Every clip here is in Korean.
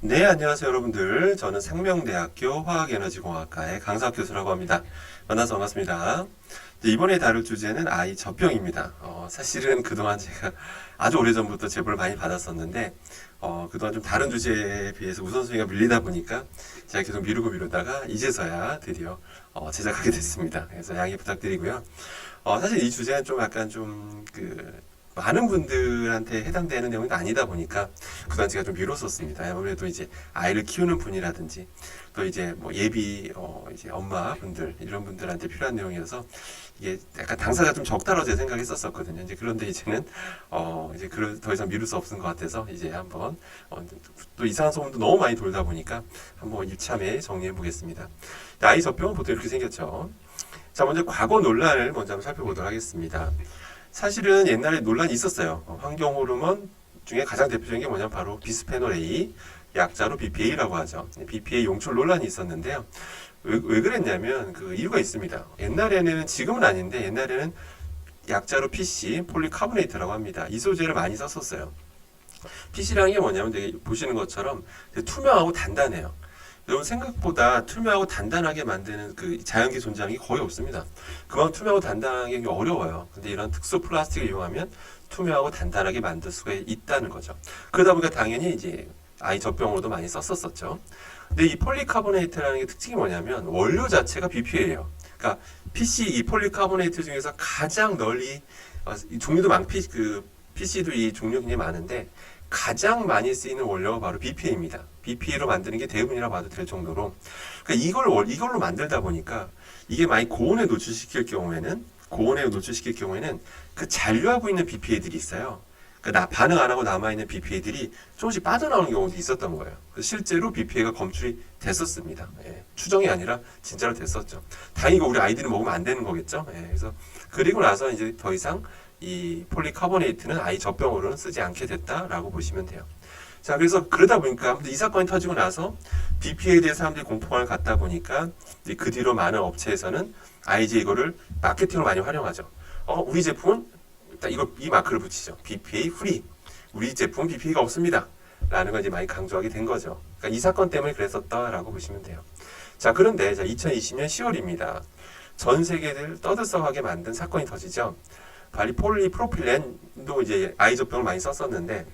네, 안녕하세요, 여러분들. 저는 생명대학교 화학에너지공학과의 강사학 교수라고 합니다. 만나서 반갑습니다. 이번에 다룰 주제는 아이 젖병입니다. 사실은 그동안 제가 아주 오래전부터 제보를 많이 받았었는데, 그동안 좀 다른 주제에 비해서 우선순위가 밀리다 보니까 제가 계속 미루다가 이제서야 드디어 제작하게 됐습니다. 그래서 양해 부탁드리고요. 사실 이 주제는 좀 약간 많은 분들한테 해당되는 내용이 아니다 보니까 그동안 제가 좀 미뤘었습니다. 아무래도 이제 아이를 키우는 분이라든지 또 이제 뭐 예비 이제 엄마분들 이런 분들한테 필요한 내용이어서 이게 약간 당사가 좀 적다라고 제 생각했었거든요. 이제 그런데 이제는 이제 더 이상 미룰 수 없는 것 같아서 이제 한번 또 이상한 소문도 너무 많이 돌다 보니까 한번 이참에 정리해 보겠습니다. 아이 젖병은 보통 이렇게 생겼죠. 자, 먼저 과거 논란을 먼저 한번 살펴보도록 하겠습니다. 사실은 옛날에 논란이 있었어요. 환경 호르몬 중에 가장 대표적인 게 뭐냐면 바로 비스페놀 A, 약자로 BPA라고 하죠. BPA 용출 논란이 있었는데요. 왜 그랬냐면 그 이유가 있습니다. 옛날에는, 지금은 아닌데 옛날에는 약자로 PC, 폴리카보네이트라고 합니다. 이 소재를 많이 썼었어요. PC라는 게 뭐냐면 되게 보시는 것처럼 되게 투명하고 단단해요. 여러분 생각보다 투명하고 단단하게 만드는 그 자연계 존재하는 게 거의 없습니다. 그만큼 투명하고 단단하게 어려워요. 근데 이런 특수 플라스틱을 이용하면 투명하고 단단하게 만들 수가 있다는 거죠. 그러다 보니까 당연히 이제 아이 젖병으로도 많이 썼었었죠. 근데 이 폴리카보네이트라는 게 특징이 뭐냐면 원료 자체가 BPA예요. 그러니까 PC 이 폴리카보네이트 중에서 가장 널리 이 종류도 PC도 이 종류 굉장히 많은데 가장 많이 쓰이는 원료가 바로 BPA입니다. BPA로 만드는 게 대부분이라고 봐도 될 정도로, 그러니까 이걸로 만들다 보니까 이게 많이 고온에 노출시킬 경우에는 그 잔류하고 있는 BPA들이 있어요. 그러니까 반응 안 하고 남아있는 BPA들이 조금씩 빠져나오는 경우도 있었던 거예요. 그래서 실제로 BPA가 검출이 됐었습니다. 예, 추정이 아니라 진짜로 됐었죠. 다행히 이거 우리 아이들이 먹으면 안 되는 거겠죠. 예, 그래서 그리고 나서 이제 더 이상 이 폴리카보네이트는 아이 젖병으로는 쓰지 않게 됐다라고 보시면 돼요. 자, 그래서 그러다 보니까 이 사건이 터지고 나서 BPA에 대해 사람들이 공포감을 갖다 보니까 그 뒤로 많은 업체에서는 이제 이거를 마케팅으로 많이 활용하죠. 우리 제품은 일단 이 마크를 붙이죠. BPA 프리. 우리 제품은 BPA가 없습니다. 라는 걸 이제 많이 강조하게 된 거죠. 그러니까 이 사건 때문에 그랬었다라고 보시면 돼요. 자, 그런데 2020년 10월입니다. 전 세계를 떠들썩하게 만든 사건이 터지죠. 폴리프로필렌도 이제 아이 젖병을 많이 썼었는데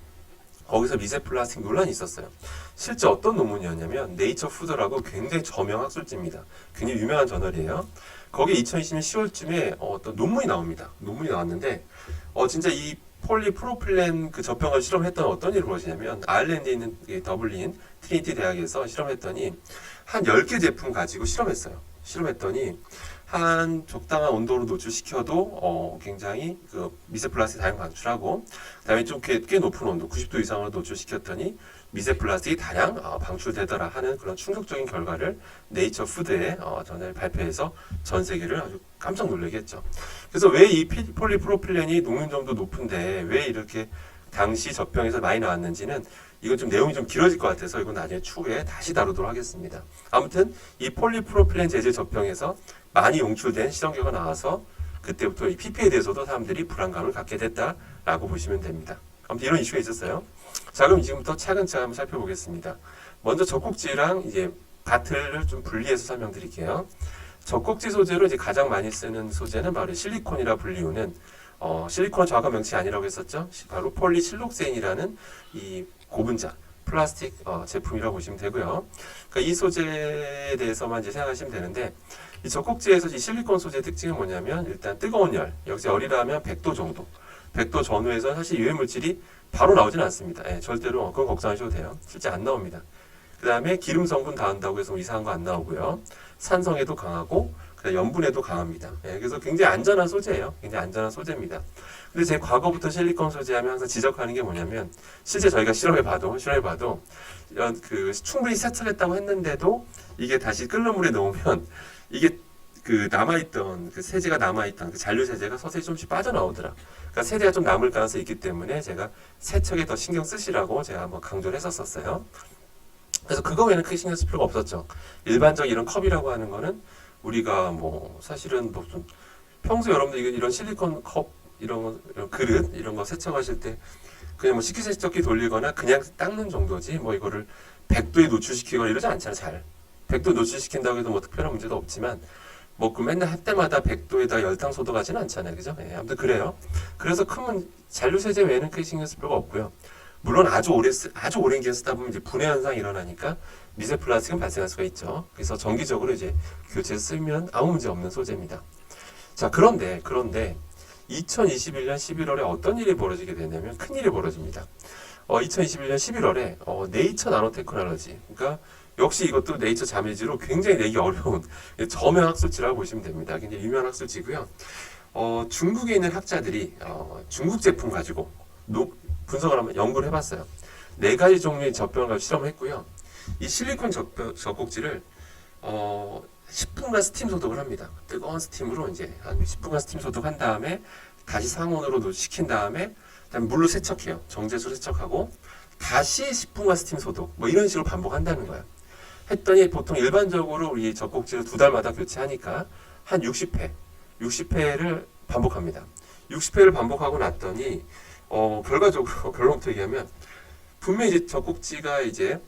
거기서 미세 플라스틱 논란이 있었어요. 실제 어떤 논문이었냐면 네이처 푸드라고 굉장히 저명 학술지입니다. 굉장히 유명한 저널이에요. 거기에 2020년 10월쯤에 어떤 논문이 나옵니다. 논문이 나왔는데 진짜 이 폴리프로필렌 그 젖병을 실험했던 어떤 일을 벌이냐면 아일랜드에 있는 더블린 트리니티 대학에서 실험했더니 한 10개 제품 가지고 실험했더니 한 적당한 온도로 노출시켜도 굉장히 그 미세 플라스틱 다량 방출하고, 그다음에 좀 꽤 높은 온도 90도 이상으로 노출시켰더니 미세 플라스틱이 다량 방출되더라 하는 그런 충격적인 결과를 네이처 푸드에 전에 발표해서 전 세계를 아주 깜짝 놀라게 했죠. 그래서 왜 이 폴리프로필렌이 녹는점도 높은데 왜 이렇게 당시 젖병에서 많이 나왔는지는, 이건 좀 내용이 좀 길어질 것 같아서 이건 나중에 추후에 다시 다루도록 하겠습니다. 아무튼 이 폴리프로필렌 재질 젖병에서 많이 용출된 실험 결과가 나와서 그때부터 이 PPA에 대해서도 사람들이 불안감을 갖게 됐다라고 보시면 됩니다. 아무튼 이런 이슈가 있었어요. 자, 그럼 지금부터 차근차근 한번 살펴보겠습니다. 먼저 젖꼭지랑 이제 바틀을 좀 분리해서 설명드릴게요. 젖꼭지 소재로 이제 가장 많이 쓰는 소재는 바로 실리콘이라 불리우는 실리콘은 정확한 명칭이 아니라고 했었죠. 바로 폴리실록세인이라는 이 고분자 플라스틱 제품이라고 보시면 되고요. 그러니까 이 소재에 대해서만 이제 생각하시면 되는데, 이 젖꼭지에서 이 실리콘 소재의 특징은 뭐냐면 일단 뜨거운 열, 역시 열이라면 100도 정도, 100도 전후에서 사실 유해 물질이 바로 나오지는 않습니다. 예, 절대로 그건 걱정하셔도 돼요. 실제 안 나옵니다. 그 다음에 기름 성분 닿는다고 해서 이상한 거 안 나오고요. 산성에도 강하고 염분에도 강합니다. 예, 그래서 굉장히 안전한 소재예요. 굉장히 안전한 소재입니다. 근데 제 과거부터 실리콘 소재하면 항상 지적하는 게 뭐냐면, 실제 저희가 실험해봐도 이런 충분히 세척했다고 했는데도 이게 다시 끓는 물에 넣으면 이게 그 남아있던 그 세제가 남아있던 그 잔류 세제가 서서히 좀씩 빠져나오더라. 그러니까 세제가 좀 남을 가능성이 있기 때문에 제가 세척에 더 신경 쓰시라고 제가 한번 강조를 했었어요. 그래서 그거 외에는 크게 신경 쓸 필요가 없었죠. 일반적 이런 컵이라고 하는 거는 우리가 뭐 사실은 뭐 좀 평소 여러분들 이런 실리콘 컵 이런 그릇 이런 거 세척하실 때 그냥 뭐 식기세척기 돌리거나 그냥 닦는 정도지 뭐 이거를 100도에 노출시키거나 이러지 않잖아. 잘 100도 노출시킨다고 해도 뭐 특별한 문제도 없지만 뭐 그 맨날 할 때마다 100도에다 열탕 소독하지는 않잖아요. 그죠? 예, 아무튼 그래요. 그래서 큰 잔류세제 외에는 크게 신경 쓸 필요가 없고요. 물론 아주 오랜 기간 쓰다 보면 이제 분해 현상이 일어나니까 미세 플라스틱은 발생할 수가 있죠. 그래서 정기적으로 이제 교체 쓰면 아무 문제 없는 소재입니다. 자, 그런데 2021년 11월에 어떤 일이 벌어지게 되냐면 큰 일이 벌어집니다. 2021년 11월에 네이처 나노테크놀로지, 그러니까 역시 이것도 네이처 자매지로 굉장히 내기 어려운 저명 학술지라고 보시면 됩니다. 굉장히 유명한 학술지고요. 중국에 있는 학자들이 중국 제품 가지고 분석을 한번 연구를 해봤어요. 4가지 종류의 젖병을 가지고 실험을 했고요. 이 실리콘 젖꼭지를 10분간 스팀 소독을 합니다. 뜨거운 스팀으로 이제 한 10분간 스팀 소독한 다음에 다시 상온으로 식힌 다음에 그다음에 물로 세척해요. 정제수로 세척하고 다시 10분간 스팀 소독 뭐 이런 식으로 반복한다는 거예요. 했더니 보통 일반적으로 우리 젖꼭지를 2달마다 교체하니까 한 60회를 반복합니다. 60회를 반복하고 났더니 결과적으로 결론부터 얘기하면 분명히 이제 젖꼭지가 이제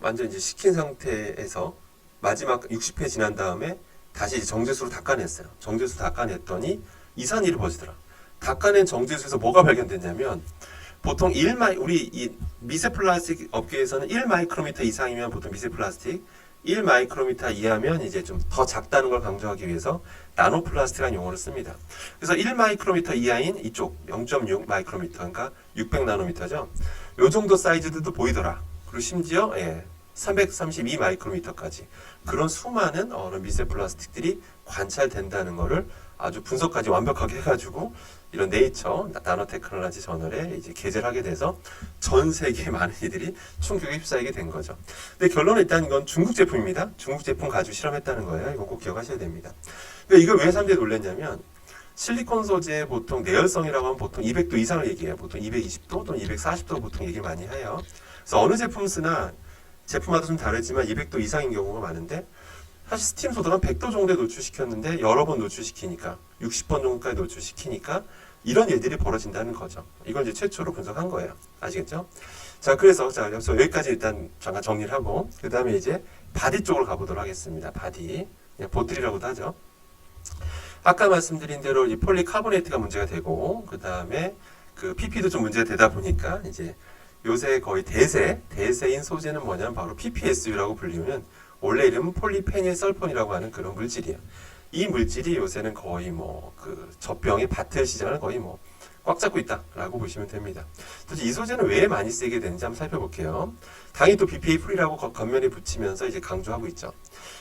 완전 이제 식힌 상태에서 마지막 60회 지난 다음에 다시 이제 정제수로 닦아냈어요. 정제수 닦아냈더니 이상한 일이 벌어지더라. 닦아낸 정제수에서 뭐가 발견됐냐면 보통 우리 이 미세 플라스틱 업계에서는 1마이크로미터 이상이면 보통 미세 플라스틱, 1마이크로미터 이하면 이제 좀 더 작다는 걸 강조하기 위해서 나노 플라스틱이라는 용어를 씁니다. 그래서 1마이크로미터 이하인 이쪽 0.6 마이크로미터, 그러니까 600 나노미터죠. 요 정도 사이즈들도 보이더라. 그리고 심지어 332 마이크로미터까지 그런 수많은 미세 플라스틱들이 관찰된다는 것을 아주 분석까지 완벽하게 해가지고 이런 네이처 나노테크놀로지 저널에 이제 게재를 하게 돼서 전 세계 많은 이들이 충격에 휩싸이게 된 거죠. 근데 결론은 일단 이건 중국 제품입니다. 중국 제품 가지고 실험했다는 거예요. 이거 꼭 기억하셔야 됩니다. 그러니까 이걸 왜 사람들이 놀랐냐면 실리콘 소재 보통 내열성이라고 하면 보통 200도 이상을 얘기해요. 보통 220도 또는 240도 보통 얘기를 많이 해요. 그래서 어느 제품 쓰나 제품마다 좀 다르지만 200도 이상인 경우가 많은데 사실 스팀 소독 한 100도 정도에 노출시켰는데 여러 번 노출시키니까 60번 정도까지 노출시키니까 이런 일들이 벌어진다는 거죠. 이걸 이제 최초로 분석한 거예요. 아시겠죠? 자, 그래서 여기까지 일단 잠깐 정리를 하고 그 다음에 이제 바디 쪽으로 가보도록 하겠습니다. 바디, 그냥 보틀이라고도 하죠. 아까 말씀드린 대로 이 폴리카보네이트가 문제가 되고 그 다음에 그 PP도 좀 문제가 되다 보니까 이제 요새 거의 대세인 소재는 뭐냐면 바로 PPSU라고 불리는 원래 이름은 폴리페닐 설폰이라고 하는 그런 물질이에요. 이 물질이 요새는 거의 그 젖병의 바틀 시장을 거의 꽉 잡고 있다라고 보시면 됩니다. 도대체 이 소재는 왜 많이 쓰게 되는지 한번 살펴볼게요. 당연히 또 BPA 프리라고 겉면에 붙이면서 이제 강조하고 있죠.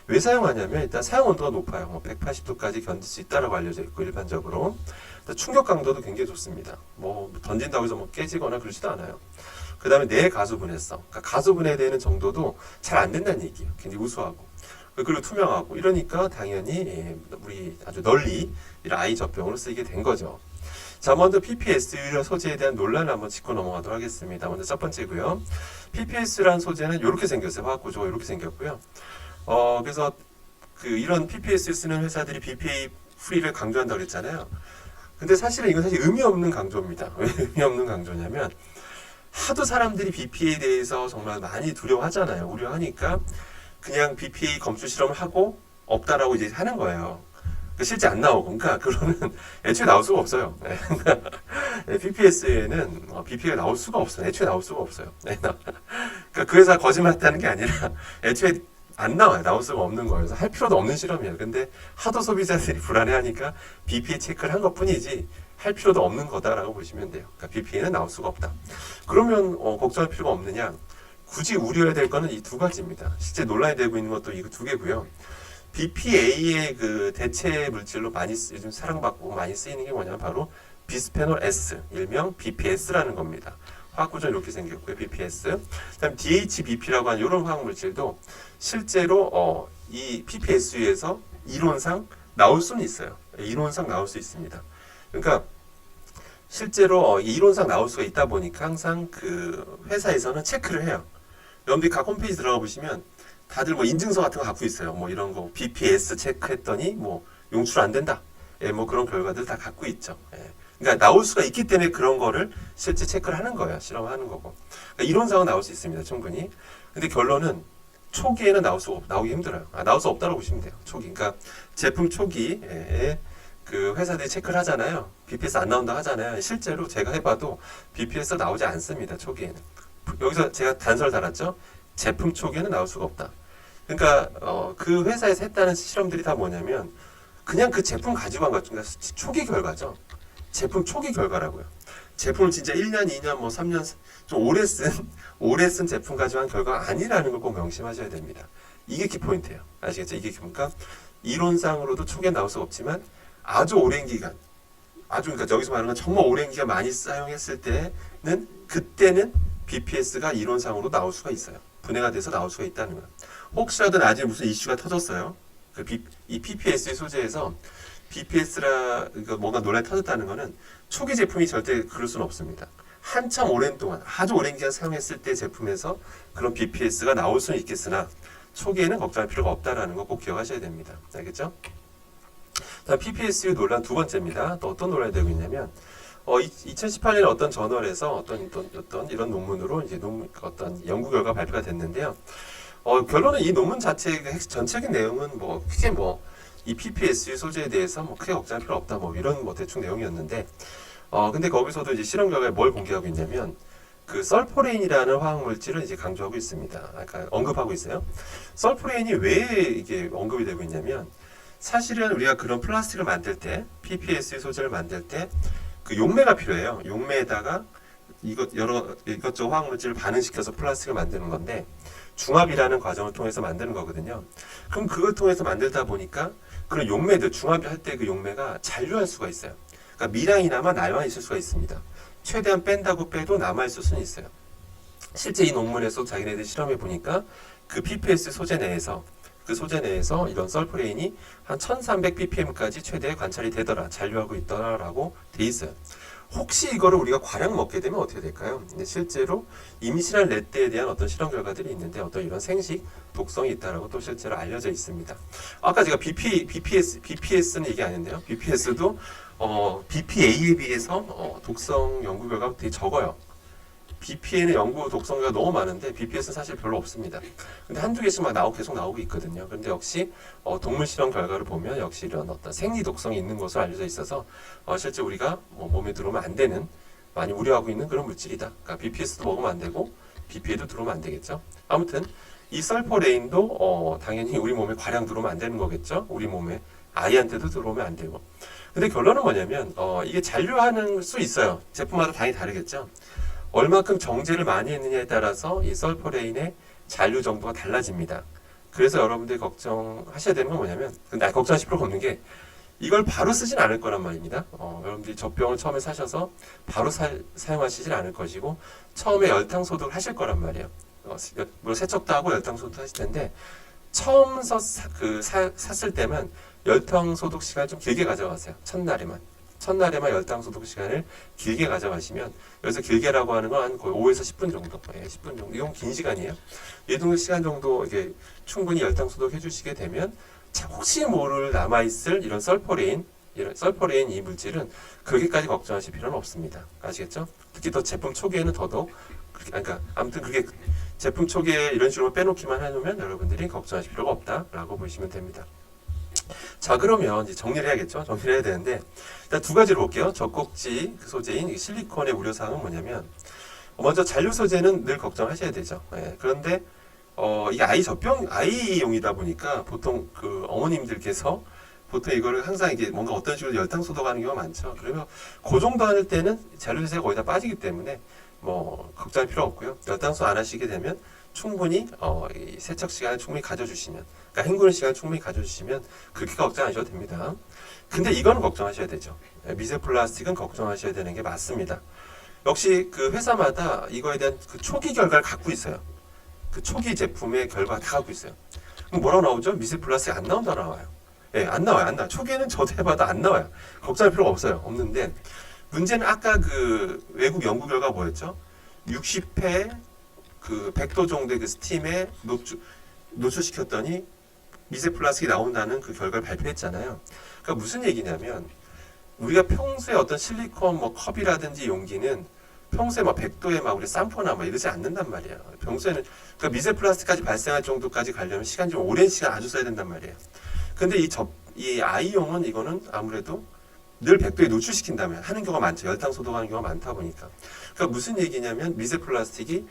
왜 사용하냐면 일단 사용 온도가 높아요. 180도까지 견딜 수 있다라고 알려져 있고 일반적으로 충격 강도도 굉장히 좋습니다. 던진다고 해서 깨지거나 그러지도 않아요. 그 다음에 내 가수분해성, 그러니까 가수분해되는 정도도 잘 안 된다는 얘기예요. 굉장히 우수하고 그리고 투명하고 이러니까 당연히 우리 아주 널리 이런 아이 젖병으로 쓰이게 된 거죠. 자, 먼저 PPSU 소재에 대한 논란을 한번 짚고 넘어가도록 하겠습니다. 먼저 첫 번째고요. PPS라는 소재는 이렇게 생겼어요. 화학 구조가 이렇게 생겼고요. 그래서 이런 PPS 쓰는 회사들이 BPA 프리를 강조한다고 그랬잖아요. 근데 사실은 이건 사실 의미 없는 강조입니다. 왜 의미 없는 강조냐면 하도 사람들이 BPA에 대해서 정말 많이 두려워하잖아요. 우려하니까 그냥 BPA 검출 실험을 하고 없다라고 이제 하는 거예요. 실제 안 나오고, 그러니까 그거는 애초에 나올 수가 없어요. PPS에는 BPA가 나올 수가 없어요. 애초에 나올 수가 없어요. 그러니까 그 회사 거짓말했다는 게 아니라 애초에 안 나와요. 나올 수가 없는 거예요. 그래서 할 필요도 없는 실험이에요. 근데 하도 소비자들이 불안해하니까 BPA 체크를 한 것뿐이지 할 필요도 없는 거다라고 보시면 돼요. 그러니까 BPA는 나올 수가 없다. 그러면 걱정할 필요가 없느냐? 굳이 우려해야 될 거는 이 두 가지입니다. 실제 논란이 되고 있는 것도 이 두 개고요. BPA의 그 대체 물질로 요즘 사랑받고 많이 쓰이는 게 뭐냐면 바로 비스페놀 S, 일명 BPS라는 겁니다. 화학 구조는 이렇게 생겼고요. BPS. 그다음 DHBP라고 하는 이런 화학 물질도 실제로 이 PPSU에서 이론상 나올 수는 있어요. 이론상 나올 수 있습니다. 그러니까 실제로 이론상 나올 수가 있다 보니까 항상 그 회사에서는 체크를 해요. 여러분들이 각 홈페이지 들어가 보시면 다들 인증서 같은 거 갖고 있어요. 이런 거 BPS 체크했더니 용출 안 된다. 그런 결과들 다 갖고 있죠. 근데 그러니까 나올 수가 있기 때문에 그런 거를 실제 체크를 하는 거예요. 실험하는 거고. 그러니까 이론상은 나올 수 있습니다. 충분히. 근데 결론은 초기에는 나오기 힘들어요. 나올 수 없다고 보시면 돼요. 초기. 그러니까 제품 초기에 그 회사들이 체크를 하잖아요. BPS 안 나온다 하잖아요. 실제로 제가 해봐도 BPS 나오지 않습니다. 초기에는. 여기서 제가 단서를 달았죠. 제품 초기에는 나올 수가 없다. 그러니까 그 회사에서 했다는 실험들이 다 뭐냐면 그냥 그 제품 가지고 간 것 중에 초기 결과죠. 제품 초기 결과라고요. 제품을 진짜 1년, 2년, 뭐 3년 좀 오래 쓴 제품 가지고 한 결과가 아니라는 걸 꼭 명심하셔야 됩니다. 이게 키포인트예요. 아시겠죠? 이게 그러니까 이론상으로도 초기에 나올 수가 없지만 아주 오랜 기간, 그러니까 여기서 말하는 건 정말 오랜 기간 많이 사용했을 때는 그때는 BPS가 이론상으로 나올 수가 있어요. 분해가 돼서 나올 수가 있다는 거예요. 혹시라도 나중에 무슨 이슈가 터졌어요. 이 PPS 소재에서 BPS라 그러니까 뭔가 논란이 터졌다는 거는 초기 제품이 절대 그럴 수는 없습니다. 한참 오랜 동안 아주 오랜 기간 사용했을 때 제품에서 그런 BPS가 나올 수는 있겠으나 초기에는 걱정할 필요가 없다라는 거 꼭 기억하셔야 됩니다. 알겠죠? 다음 PPSU 논란 두 번째입니다. 또 어떤 논란이 되고 있냐면 2018년에 어떤 저널에서 어떤 이런 논문으로 이제 어떤 연구 결과 발표가 됐는데요. 결론은 이 논문 자체의 전체적인 내용은 뭐 크게 이 PPSU 소재에 대해서 뭐 크게 걱정할 필요 없다 뭐 이런 뭐 대충 내용이었는데 근데 거기서도 이제 실험 결과에 뭘 공개하고 있냐면 그 설포레인이라는 화학 물질을 이제 강조하고 있습니다. 아까 언급하고 있어요. 설포레인이 왜 이게 언급이 되고 있냐면 사실은 우리가 그런 플라스틱을 만들 때 PPSU 소재를 만들 때 그 용매가 필요해요. 용매에다가 이것저것 화학 물질을 반응시켜서 플라스틱을 만드는 건데 중합이라는 과정을 통해서 만드는 거거든요. 그럼 그걸 통해서 만들다 보니까 그런 용매들 중합할 때 그 용매가 잔류할 수가 있어요. 그러니까 미량이나마 남아 있을 수가 있습니다. 최대한 뺀다고 빼도 남아 있을 수는 있어요. 실제 이 논문에서 자기네들 실험해 보니까 그 PPS 소재 내에서 이런 설포레인이 한 1300ppm까지 최대 관찰이 되더라, 잔류하고 있더라라고 돼 있어요. 혹시 이거를 우리가 과량 먹게 되면 어떻게 될까요? 근데 실제로 임신한 렛대에 대한 어떤 실험 결과들이 있는데 어떤 이런 생식 독성이 있다라고 또 실제로 알려져 있습니다. 아까 제가 BPS는 얘기 아닌데요. BPS도 BPA에 비해서 독성 연구 결과가 되게 적어요. BPA는 연구 독성자가 너무 많은데 BPS는 사실 별로 없습니다. 근데 한두 개씩 계속 나오고 있거든요. 그런데 역시 동물 실험 결과를 보면 역시 이런 어떤 생리 독성이 있는 것으로 알려져 있어서 실제 우리가 몸에 들어오면 안 되는 많이 우려하고 있는 그런 물질이다. 그러니까 BPS도 먹으면 안 되고 BPA도 들어오면 안 되겠죠. 아무튼 이 설포레인도 당연히 우리 몸에 과량 들어오면 안 되는 거겠죠. 우리 몸에 아이한테도 들어오면 안 되고. 근데 결론은 뭐냐면 이게 잔류하는 수 있어요. 제품마다 당연히 다르겠죠. 얼마큼 정제를 많이 했느냐에 따라서 이 설포레인의 잔류 정도가 달라집니다. 그래서 여러분들이 걱정하셔야 되는 건 뭐냐면, 근데 걱정하실 필요가 없는 게 이걸 바로 쓰진 않을 거란 말입니다. 여러분들이 젖병을 처음에 사셔서 바로 사용하시진 않을 것이고 처음에 열탕 소독을 하실 거란 말이에요. 물론 세척도 하고 열탕 소독도 하실 텐데 처음 샀을 때만 열탕 소독 시간 좀 길게 가져가세요. 첫날에만 열탕 소독 시간을 길게 가져가시면 여기서 길게라고 하는 건 한 거의 5에서 10분 정도, 10분 정도. 이건 긴 시간이에요. 이 정도 시간 정도 이게 충분히 열탕 소독 해주시게 되면 혹시 모를 남아있을 이런 설포레인 이 물질은 그렇게까지 걱정하실 필요는 없습니다. 아시겠죠? 특히 더 제품 초기에는 더더욱 그러니까 아무튼 그게 제품 초기에 이런 식으로 빼놓기만 해놓으면 여러분들이 걱정하실 필요가 없다라고 보시면 됩니다. 자, 그러면 이제 정리를 해야겠죠. 정리를 해야 되는데 일단 두 가지로 볼게요. 젖꼭지 소재인 실리콘의 우려사항은 뭐냐면 먼저 잔류 소재는 늘 걱정하셔야 되죠. 그런데 이게 아이용이다 보니까 보통 그 어머님들께서 보통 이거를 항상 이게 뭔가 어떤 식으로 열탕 소독하는 경우가 많죠. 그러면 그 정도 할 때는 잔류 소재가 거의 다 빠지기 때문에 걱정할 필요 없고요. 열탕 소독 안 하시게 되면 충분히 이 세척 시간을 충분히 가져주시면, 그러니까 헹구는 시간을 충분히 가져주시면 그렇게 걱정 안 하셔도 됩니다. 근데 이거는 걱정하셔야 되죠. 미세 플라스틱은 걱정하셔야 되는 게 맞습니다. 역시 그 회사마다 이거에 대한 그 초기 결과를 갖고 있어요. 그 초기 제품의 결과 다 갖고 있어요. 그럼 뭐라고 나오죠? 미세 플라스틱 안 나온다 나와요. 안 나와요. 초기에는 저도 해봐도 안 나와요. 걱정할 필요가 없는데 문제는 아까 그 외국 연구 결과 뭐였죠? 60회 그 100도 정도의 그 스팀에 노출시켰더니 미세 플라스틱이 나온다는 그 결과를 발표했잖아요. 그러니까 무슨 얘기냐면 우리가 평소에 어떤 실리콘 뭐 컵이라든지 용기는 평소에 막 100도에 막 우리 쌈포나 막 이러지 않는단 말이에요. 평소에는 그러니까 미세 플라스틱까지 발생할 정도까지 가려면 시간 좀 오랜 시간 아주 써야 된단 말이에요. 근데 이 아이용은 이거는 아무래도 늘 100도에 노출시킨다면 하는 경우가 많죠. 열탕 소독하는 경우가 많다 보니까. 그러니까 무슨 얘기냐면 미세 플라스틱이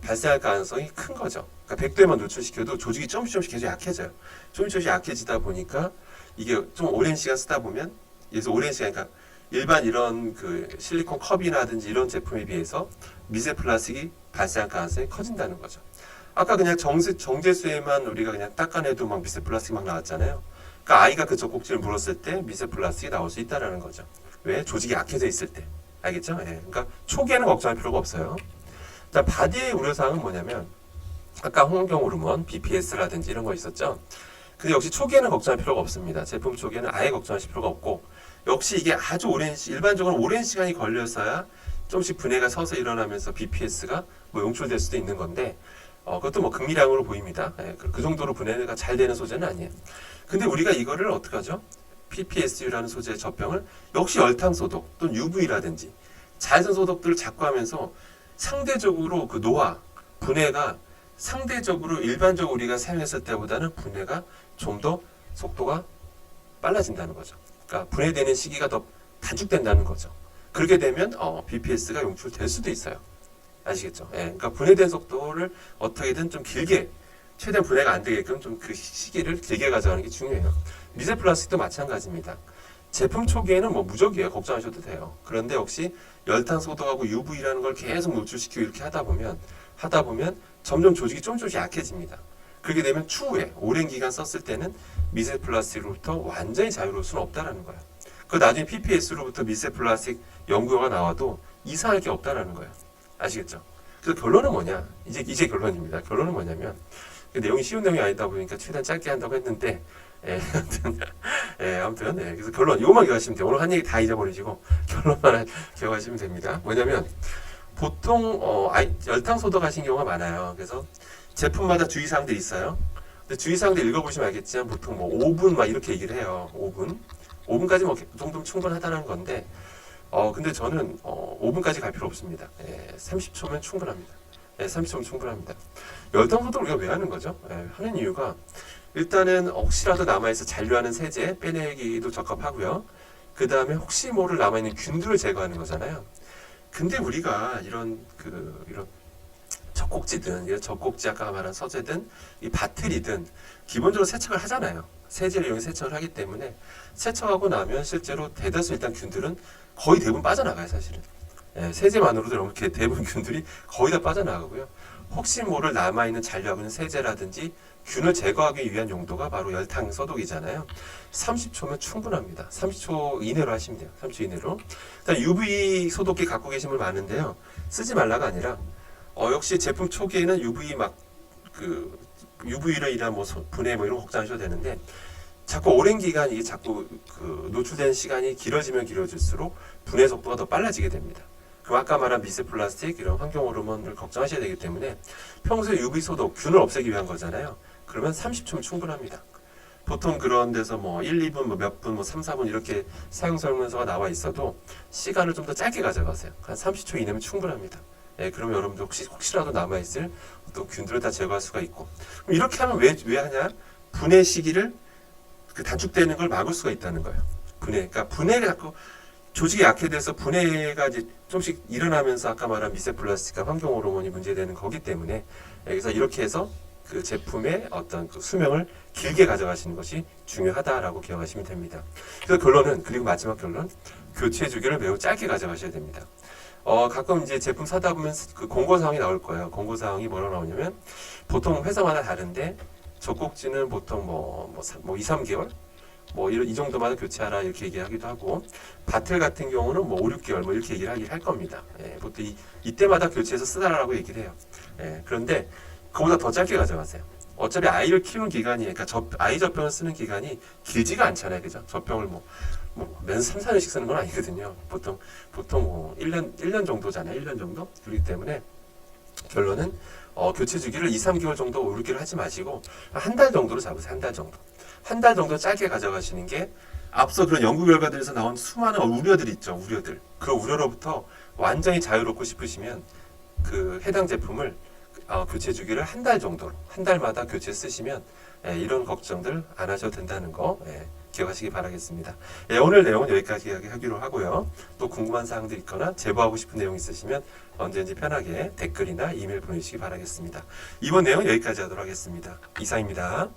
발생할 가능성이 큰 거죠. 그러니까 100도에만 노출시켜도 조직이 조금씩 계속 약해져요. 조금씩 약해지다 보니까 이게 좀 오랜 시간 쓰다 보면 그래서 오랜 시간 그러니까 일반 이런 그 실리콘 컵이라든지 이런 제품에 비해서 미세 플라스틱이 발생할 가능성이 커진다는 거죠. 아까 그냥 정제수에만 우리가 그냥 닦아내도 막 미세 플라스틱 막 나왔잖아요. 그러니까 아이가 그 젖꼭지를 물었을 때 미세 플라스틱이 나올 수 있다라는 거죠. 왜? 조직이 약해져 있을 때. 알겠죠? 예. 그러니까 초기에는 걱정할 필요가 없어요. 자, 바디의 우려사항은 뭐냐면 아까 환경 호르몬, BPS라든지 이런 거 있었죠. 근데 역시 초기에는 걱정할 필요가 없습니다. 제품 초기에는 아예 걱정하실 필요가 없고 역시 이게 아주 일반적으로 오랜 시간이 걸려서야 조금씩 분해가 서서 일어나면서 BPS가 뭐 용출될 수도 있는 건데 그것도 뭐 극미량으로 보입니다. 예, 그 정도로 분해가 잘 되는 소재는 아니에요. 근데 우리가 이거를 어떻게 하죠? PPSU라는 소재의 젖병을 역시 열탕 소독 또는 UV라든지 자외선 소독들을 자꾸 하면서 상대적으로 그 노화, 분해가 상대적으로 일반적으로 우리가 사용했을 때보다는 분해가 좀 더 속도가 빨라진다는 거죠. 그러니까 분해되는 시기가 더 단축된다는 거죠. 그렇게 되면 BPS가 용출될 수도 있어요. 아시겠죠? 예, 그러니까 분해된 속도를 어떻게든 좀 길게 최대한 분해가 안 되게끔 좀 그 시기를 길게 가져가는 게 중요해요. 미세 플라스틱도 마찬가지입니다. 제품 초기에는 뭐 무적이에요. 걱정하셔도 돼요. 그런데 역시 열탕 소독하고 UV라는 걸 계속 노출시키고 이렇게 하다 보면 점점 조직이 조금씩 약해집니다. 그렇게 되면 추후에 오랜 기간 썼을 때는 미세 플라스틱으로부터 완전히 자유로울 수는 없다라는 거예요. 그 나중에 PPS로부터 미세 플라스틱 연구가 나와도 이상할 게 없다라는 거예요. 아시겠죠? 그래서 결론은 뭐냐? 이제 결론입니다. 결론은 뭐냐면 그 내용이 쉬운 내용이 아니다 보니까 최대한 짧게 한다고 했는데 아무튼 그래서 결론 이것만 기억하시면 돼요. 오늘 한 얘기 다 잊어버리시고 결론만 기억하시면 됩니다. 뭐냐면 보통 열탕 소독하신 경우가 많아요. 그래서 제품마다 주의사항들이 있어요. 근데 주의사항들 읽어보시면 알겠지만 보통 뭐 5분 막 이렇게 얘기를 해요. 5분까지 뭐 그 정도면 충분하다는 건데 근데 저는 5분까지 갈 필요 없습니다. 30초면 충분합니다. 30초면 충분합니다. 열탕 소독을 우리가 왜 하는 거죠? 하는 이유가 일단은 혹시라도 남아있어 잔류하는 세제 빼내기도 적합하고요. 그 다음에 혹시 모를 남아있는 균들을 제거하는 거잖아요. 근데 우리가 이런 젖꼭지든 이런 젖꼭지 아까 말한 서재든 이 바틀이든 기본적으로 세척을 하잖아요. 세제를 이용해 세척을 하기 때문에 세척하고 나면 실제로 대다수 일단 균들은 거의 대부분 빠져나가요, 사실은. 세제만으로도 이렇게 대부분 균들이 거의 다 빠져나가고요. 혹시 모를 남아있는 잔류하고 있는 세제라든지 균을 제거하기 위한 용도가 바로 열탕 소독이잖아요. 30초면 충분합니다. 30초 이내로 하시면 돼요. 30초 이내로. 일단 UV 소독기 갖고 계신 분 많은데요. 쓰지 말라가 아니라 역시 제품 초기에는 UV로 인한 뭐 분해 뭐 이런 거 걱정하셔도 되는데 자꾸 오랜 기간 이게 자꾸 노출된 시간이 길어지면 길어질수록 분해 속도가 더 빨라지게 됩니다. 그럼 아까 말한 미세 플라스틱 이런 환경 호르몬을 걱정하셔야 되기 때문에 평소에 UV 소독 균을 없애기 위한 거잖아요. 그러면 30초면 충분합니다. 보통 그런 데서 뭐 1, 2분, 뭐 몇 분, 뭐 3, 4분 이렇게 사용 설명서가 나와 있어도 시간을 좀 더 짧게 가져가세요. 한 30초 이내면 충분합니다. 그러면 여러분들 혹시라도 남아있을 어떤 균들을 다 제거할 수가 있고. 그럼 이렇게 하면 왜 하냐? 분해 시기를 단축되는 걸 막을 수가 있다는 거예요. 그러니까 분해가 자꾸 조직이 약해져서 분해가 이제 조금씩 일어나면서 아까 말한 미세 플라스틱과 환경 호르몬이 문제되는 거기 때문에 그래서 이렇게 해서 그 제품의 어떤 그 수명을 길게 가져가시는 것이 중요하다라고 기억하시면 됩니다. 그래서 그리고 마지막 결론, 교체 주기를 매우 짧게 가져가셔야 됩니다. 가끔 이제 제품 사다 보면 그 공고사항이 나올 거예요. 공고사항이 뭐라고 나오냐면 보통 회사마다 다른데 젖꼭지는 보통 뭐 2, 3개월 이 정도마다 교체하라 이렇게 얘기하기도 하고 바틀 같은 경우는 뭐 5, 6개월 뭐 이렇게 얘기를 할 겁니다. 보통 이때마다 교체해서 쓰다라고 얘기를 해요. 그런데 그보다 더 짧게 가져가세요. 어차피 아이를 키우는 기간이 그러니까 아이 젖병을 쓰는 기간이 길지가 않잖아요. 그죠? 젖병을 매년 3, 4년씩 쓰는 건 아니거든요. 보통 뭐 1년 정도잖아요. 1년 정도? 그렇기 때문에 결론은 교체 주기를 2, 3개월 정도 5, 6개월 하지 마시고 한 달 정도로 잡으세요. 한 달 정도. 한 달 정도 짧게 가져가시는 게 앞서 그런 연구 결과들에서 나온 수많은 우려들이 있죠. 우려들. 그 우려로부터 완전히 자유롭고 싶으시면 그 해당 제품을 교체 주기를 한 달 정도로, 한 달마다 교체 쓰시면 이런 걱정들 안 하셔도 된다는 거 기억하시기 바라겠습니다. 오늘 내용은 여기까지 하기로 하고요. 또 궁금한 사항들 있거나 제보하고 싶은 내용 있으시면 언제든지 편하게 댓글이나 이메일 보내주시기 바라겠습니다. 이번 내용은 여기까지 하도록 하겠습니다. 이상입니다.